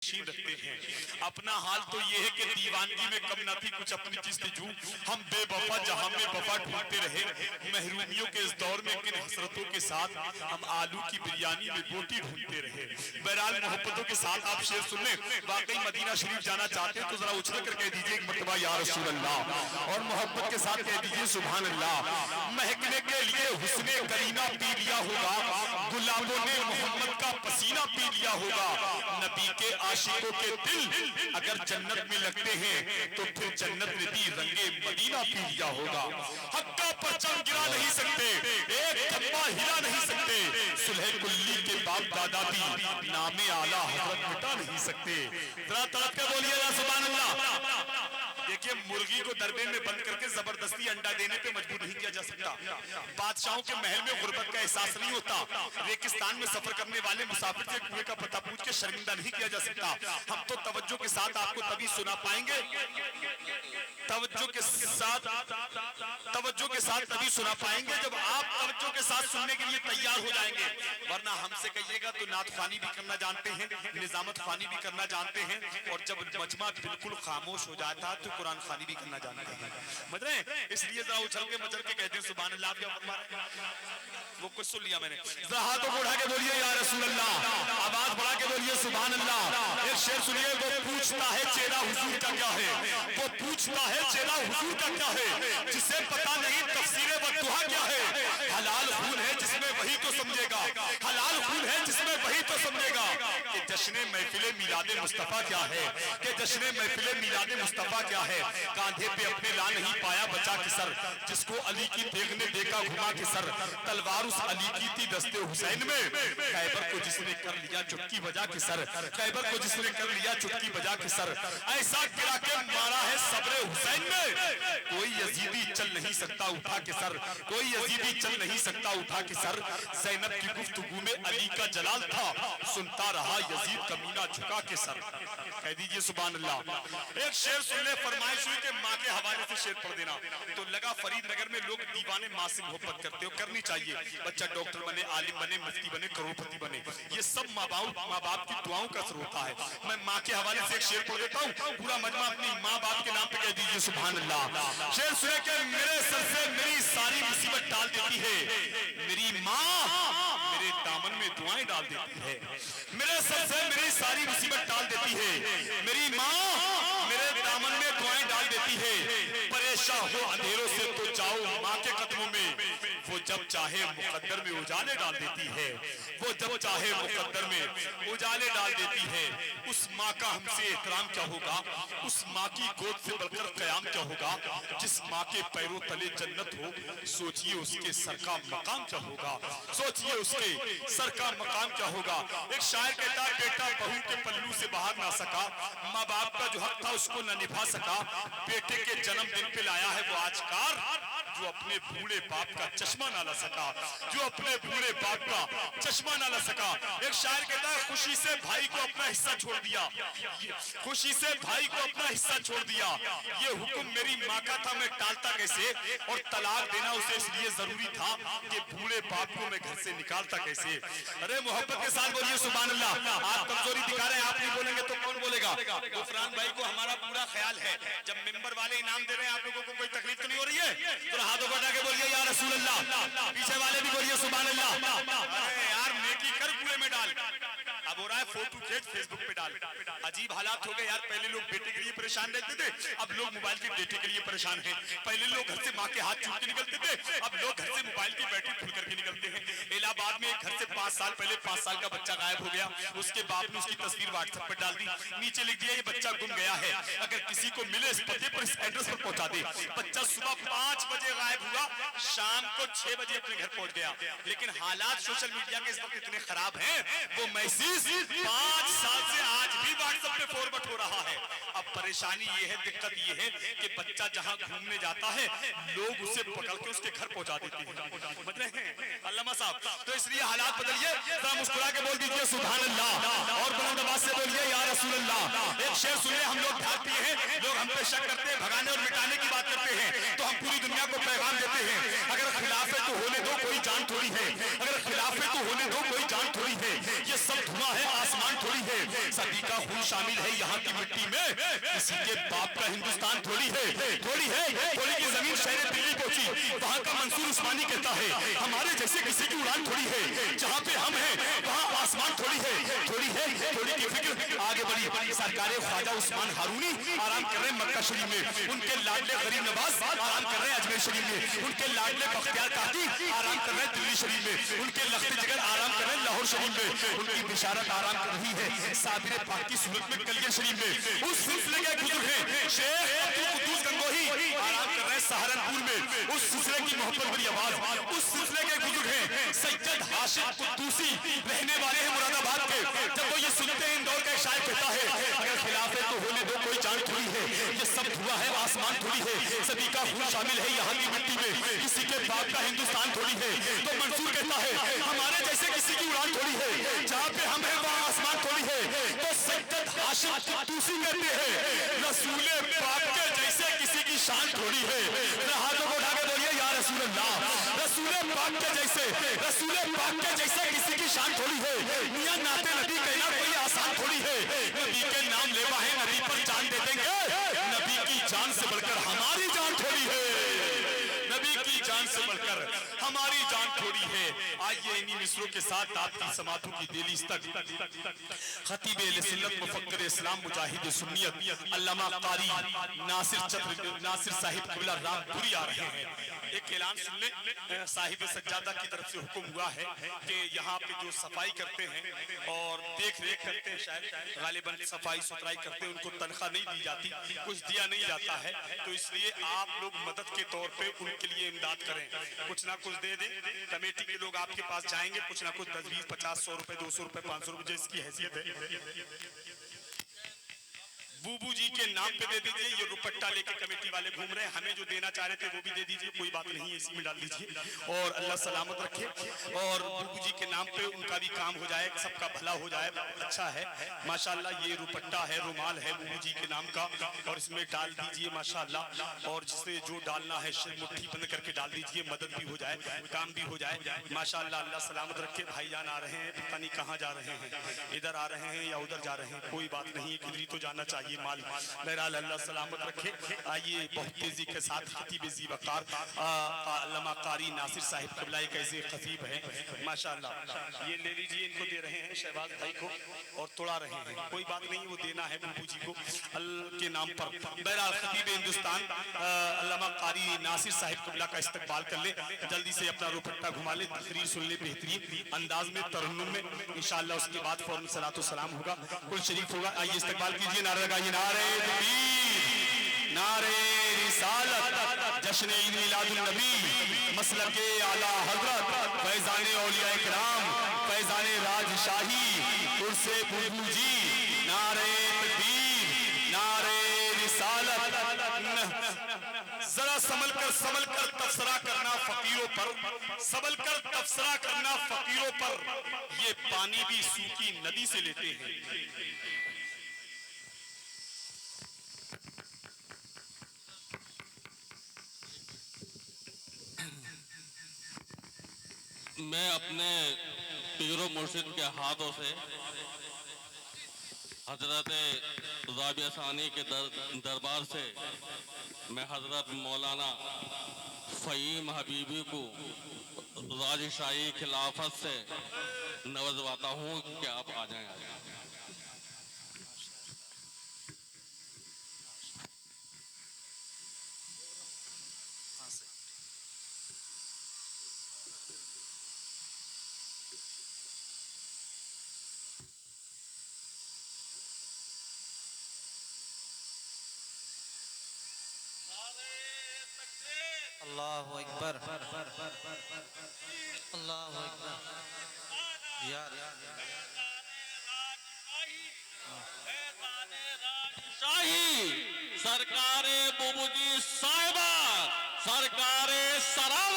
रखते हैं। अपना हाल तो ये है कि दीवानगी में कम न थी कुछ अपनी जिस्तजू, हम बेवफा जहां में वफा ढूंढते रहे। महरूमियों के इस दौर में किन हसरतों के साथ हम आलू की बिरयानी में बोटी ढूंढते रहे। बहरहाल मोहब्बतों के साथ आप शेर सुन लें। वाकई मदीना शरीफ जाना चाहते हैं तो जरा उछल कर कह दीजिए एक मरतबा या रसूल अल्लाह, और मोहब्बत के साथ कह दीजिए सुभान अल्लाह। महकने के लिए हुस्ने करीना पी लिया होगा, गुलाबों ने मोहम्मद का पसीना पी लिया होगा। नबी के आशिकों के दिल अगर जन्नत में लगते हैं तो फिर जन्नत ने भी रंगे मदीना पी लिया होगा। हक का परचम गिरा नहीं सकते, एक खम्बा हिला नहीं सकते, सुलह कुल्ली के बाप दादा भी नामे आला हजरत मिटा नहीं सकते। जरा तड़प के बोलिए ना सुभान अल्लाह। देखिए, मुर्गी को दरबे में बंद करके जबरदस्ती अंडा देने पे मजबूर नहीं किया जा सकता। बादशाहों के महल में गुर्बत का एहसास नहीं होता। रेगिस्तान में सफर करने वाले मुसाफिर से कुएं का पता पूछ के शर्मिंदा नहीं किया जा सकता। हम तो तवज्जो के साथ आपको तभी सुना पाएंगे, तवज्जो के साथ तभी सुना पाएंगे जब आप तवज्जो के साथ सुनने के लिए तैयार हो जाएंगे। वरना हमसे कहिएगा तो नात खानी भी करना जानते हैं, निजामत खानी भी करना जानते हैं, और जब मजमा बिल्कुल खामोश हो जाता है तो कुरान खानी भी करना जानते हैं। मतलब इसलिए जरा उछल के मचल के कहते हैं सुभान अल्लाह। वो कुछ सुन लिया मैंने। जरा हाथों को उठा के बोलिए या रसूल अल्लाह, आवाज बढ़ा के बोलिए सुभान अल्लाह। एक शेर सुनिए। वो पूछता है चेहरा हुजूर का क्या है, वो पूछता है चेहरा हुजूर का क्या है, जिसे पता नहीं तफसीरे वद्दुहा क्या है। हलाल खून है जिसमें वही तो समझेगा, हलाल खून है जिसमें वही तो समझेगा कि जश्न महफिले मिलादे मुस्तफा क्या है, कि जश्न महफिले मिलादे मुस्तफा क्या है। कांधे पे अपने ला नहीं पाया बचा के सर, जिसको अली की देख ने देखा घुमा के सर। तलवार उस अली की थी दस्ते हुसैन में, खैबर को जिसने कर लिया चुटकी बजा के सर, खैबर को जिसने कर लिया चुटकी बजा के सर। ऐसा गिरा के मारा है सब्रे हुसैन में, कोई यजीदी चल नहीं सकता उठा के सर, कोई यजीदी चल नहीं सकता उठा के सर। ज़ैनब की गुफ्तगू में अली का जलाल था, सुनता रहा यजीद कमीना झुका के सर। कह दीजिए सुभान अल्लाह। एक शेर सुन ले, फरमाइश हुई कि माँ के हवाले से शेर पढ़ देना, तो लगा फरीद नगर में लोग दीवाने माँ से मोहब्बत करते हो, करनी चाहिए। बच्चा डॉक्टर बने, आलिम बने, मुफ्ती बने, करोड़पति बने, ये सब माँ बाप की दुआओं का असर होता है। मैं माँ के हवाले से एक शेर पढ़ देता हूँ, पूरा मजमा अपनी माँ बाप के नाम पे कह दीजिए सुभान अल्लाह। शेर सुने के मेरे सर से मेरी सारी मुसीबत टाल देती है मेरी माँ, मेरे दामन में दुआएं डाल देती है। मेरे सर से मेरी सारी मुसीबत टाल देती है मेरी माँ, मेरे दामन में दुआएं डाल देती है। परेशान हो अंधेरों से तो जाओ माँ के कदमों में, वो जब चाहे मुकद्दर में उजाले डाल देती है, वो जब चाहे मुकद्दर में उजाले डाल देती है। उस माँ का हमसे एहतराम क्या होगा, उस माँ की गोद से बढ़कर कयाम क्या होगा। जिस माँ के पैरों तले जन्नत हो, सोचिए उसके सर का मकाम क्या होगा, सोचिए उसके सर का मकाम क्या होगा। एक शायर कहता है बेटा बहू के पल्लू से बाहर ना सका, माँ बाप का जो हक था उसको न निभा सका। बेटे के जन्मदिन पे लाया है वो आज कार, जो अपने बूढ़े बाप का चश्मा ना ला सका, जो अपने बूढ़े बाप का चश्मा ना ला सका। एक शायर कहता है खुशी से भाई को अपना हिस्सा छोड़ दिया, खुशी से भाई को अपना हिस्सा छोड़ दिया। ये हुक्म मेरी माँ का था, मैं टालता कैसे, और तलाक देना उसे इसलिए जरूरी था कि बूढ़े बाप को मैं घर से निकालता कैसे। अरे मोहब्बत के साथ बोलिए सुभान अल्लाह। आप कमजोरी दिखा रहे हैं, आप नहीं बोलेंगे तो कौन बोलेगा। गुफरान भाई को हमारा पूरा ख्याल है, जब मेंबर वाले इनाम दे रहे हैं आप लोगों को कोई तकलीफ तो नहीं हो रही है, तो हाथों को उठा के बोलिए या रसूल अल्लाह। पीछे वाले भी बोलिए सुभान अल्लाह। अरे यार नेकी कर कुएं में डाल, अब हो रहा है फोटो खींच फेसबुक पे डाल। अजीब हालात हो गए यार। पहले लोग बेटे के लिए परेशान रहते थे, अब लोग मोबाइल के डेटे के लिए परेशान हैं। पहले लोग घर से माँ के हाथ छूट के निकलते थे, अब लोग घर से मोबाइल की बैटरी खुल करके निकलते हैं। इलाहाबाद में एक घर से 5 साल पहले 5 साल का बच्चा गायब हो गया, उसके बाप ने उसकी तस्वीर व्हाट्सएप पर डाल दी, नीचे लिख दिया ये बच्चा गुम गया है, अगर किसी को मिले इस पते पर, इस एड्रेस पर पहुंचा दे। बच्चा सुबह 5 बजे गायब हुआ, शाम को 6 बजे अपने घर पहुंच गया। लेकिन हालात सोशल मीडिया के इस वक्त इतने खराब हैं, वो मैसेज 5 साल से आज भी व्हाट्सएप पे फॉरवर्ड हो रहा है। अब परेशानी ये है, दिक्कत ये है कि बच्चा जहाँ घूमने जाता है लोग उसे पकड़ के उसके घर पहुंचा देते हैं, समझ रहे हैं अल्लामा साहब। तो इसलिए हालात बदलिए, जरा मुस्कुरा के बोल दीजिए सुभान अल्लाह, और बुलंद आवाज से बोलिए या रसूल अल्लाह। एक शेर सुनिए, हम लोग ढालते हैं, लोग हम पे शक करते हैं, भगाने और मिटाने की बात करते हैं, तो हम पूरी दुनिया को पैगाम देते हैं, अगर खिलाफ है तो होने दो, कोई जान थोड़ी है, अगर खिलाफ है तो होने दो, कोई जान थोड़ी है, ये सब धुआं है, आसमान थोड़ी है, सभी का खून शामिल है यहाँ की मिट्टी में, किसी के बाप का हिंदुस्तान थोड़ी है, थोड़ी है, थोड़ी की जमीन शहर दिल्ली पहुंची, वहाँ का मंसूर उस्मानी कहता है हमारे जैसे किसी की उड़ान थोड़ी है, जहाँ पे हम हैं वहाँ आसमान थोड़ी है, थोड़ी है, थोड़ी की फिक्र आगे बढ़ी। सरकारे ख्वाजा उस्मान हारूनी आराम कर रहे मक्का शरीफ में, उनके लाडले गरीब नवाज आराम कर रहे अजमेर शरीफ में, उनके लाडले बख्तियार काकी आराम कर रहे दिल्ली शरीफ में, उनके लख्त जिगर आराम कर रहे लाहौर शरीफ में, उनकी बिशारत आराम कर रही है साबिर पाक की सूरत में कलियर शरीफ में। उस सिलसिले के बुजुर्ग हैं शेख अब्दुल कुद्दूस गंगोही आराम कर रहे सहारनपुर में, उस सिलसिले की मोहब्बत भरी आवाज, उस सिलसिले के बुजुर्ग हैं सैयद हाशिम कुद्दूसी रहने वाले हैं मुरादाबाद के, जब वो ये सुनते हैं इंदौर का एक शायर कहता है अगर खिलाफ है तो होने दो, कोई जान थोड़ी है, ये सब धुआं है, आसमान थोड़ी है, सभी का खून शामिल है यहाँ की मिट्टी में, किसी के बाप का हिंदुस्तान थोड़ी है। तो मंसूर कहता है हमारे जैसे किसी की उड़ान थोड़ी है, जहाँ पे हम हैं वहाँ आसमान थोड़ी है। तो सैयद हाशिम कुद्दूसी कहते हैं रसूले पाक के जैसे किसी की शान थोड़ी है। हाथों को उठा के बोलिए या रसूल अल्लाह, रसूले पाक के जैसे, रसूले पाक के जैसे किसी की शान थोड़ी है। मियां नाते नबी कहना कोई आसान थोड़ी है, नबी के नाम लेवा है, नबी पर जान दे देंगे, नबी की जान से बढ़कर हमारी जान थोड़ी है, नबी की जान से बढ़कर हमारी जान थोड़ी है। आइए इन्हीं मिसरों के साथ आपकी समातों की दिलीस तक खतीब सुन्नत मुफक्किर इस्लाम मुजाहिद सुन्नियत अल्लामा कारी नासिर साहिब किबला रामपुरी आ रहे हैं। एक ऐलान सुन ले, साहिब सज्जादा की तरफ से हुक्म हुआ है कि यहाँ पे जो सफाई करते हैं और देख रेख करते हैं, शायद गालिबन सफाई सुथराई करते हैं, उनको तनख्वाह नहीं दी जाती, कुछ दिया नहीं जाता है, तो इसलिए आप लोग मदद के तौर पे उनके लिए इमदाद करें, कुछ ना कुछ दे दें। कमेटी के लोग आपके पास जाएंगे, कुछ ना कुछ 10, 20, 50, 100 रुपए, 200 रुपए, 500 रुपए जिसकी हैसियत है। बूबू जी के नाम पे दे दीजिए, ये दुपट्टा लेके कमेटी वाले घूम रहे हैं, हमें जो देना चाह रहे थे वो भी दे दीजिए, कोई बात नहीं है, इसी में डाल दीजिए, और अल्लाह सलामत रखे, और बूबू जी के नाम पे उनका भी काम हो जाए, सबका भला हो जाए, अच्छा है माशाल्लाह। ये दुपट्टा है, रुमाल है बूबू जी के नाम का, और इसमें डाल दीजिए माशाल्लाह, और जिसे जो डालना है मुट्ठी बंद करके डाल दीजिए, मदद भी हो जाए, काम भी हो जाए माशाल्लाह। अल्लाह सलामत रखे। भाईजान आ रहे हैं, पता नहीं कहाँ जा रहे हैं, इधर आ रहे हैं या उधर जा रहे हैं, कोई बात नहीं है, किधर ही तो जाना चाहिए माल, बहरहाल अल्लाह सलामत रखे। आइए बहुत तेजी के साथ खतीब ज़ी वक़ार अल्लामा कारी नासिर साहिब क़िबला एक ऐसे खतीब हैं माशाल्लाह, ये ले लीजिए, इनको दे रहे हैं शहबाज भाई को, और तोड़ा रहे हैं, कोई बात नहीं, वो देना है बूबू जी को अल्लाह के नाम पर। बहरहाल खतीब हिंदुस्तान अल्लामा कारी नासिर साहिब क़िबला का इस्तकबाल कर ले, जल्दी से अपना दुपट्टा घुमा ले, तकरीर सुन ले बेहतरीन अंदाज में, तरन्नुम में, इंशाअल्लाह उसके बाद फौरन सलातो सलाम होगा, कुल शरीफ होगा। आइए इस्तकबाल कीजिए, नारा लगाइए, नारे तकबीर, नारे रिसालत, जश्न ईद मिलादुन नबी, मसलके आला हजरत, फैजाने औलिया इकराम, फैजाने राजशाही, उर्से बूबू जी, नारे तकबीर, नारे रिसालत। जरा संभल कर तबसरा करना फकीरों पर, संभल कर तबसरा करना फकीरों पर, ये पानी भी सूखी नदी से लेते हैं। मैं अपने पीरो मुर्शिद के हाथों से हजरत राबिया सानी के दरबार से मैं हजरत मौलाना फ़हीम हबीबी को राजशाही खिलाफत से नवजवाता हूँ कि आप आ जाएं। अल्लाहु अकबर, अल्लाहु अकबर। यार शाही बाबूजी साहिबा सरकारे सरावा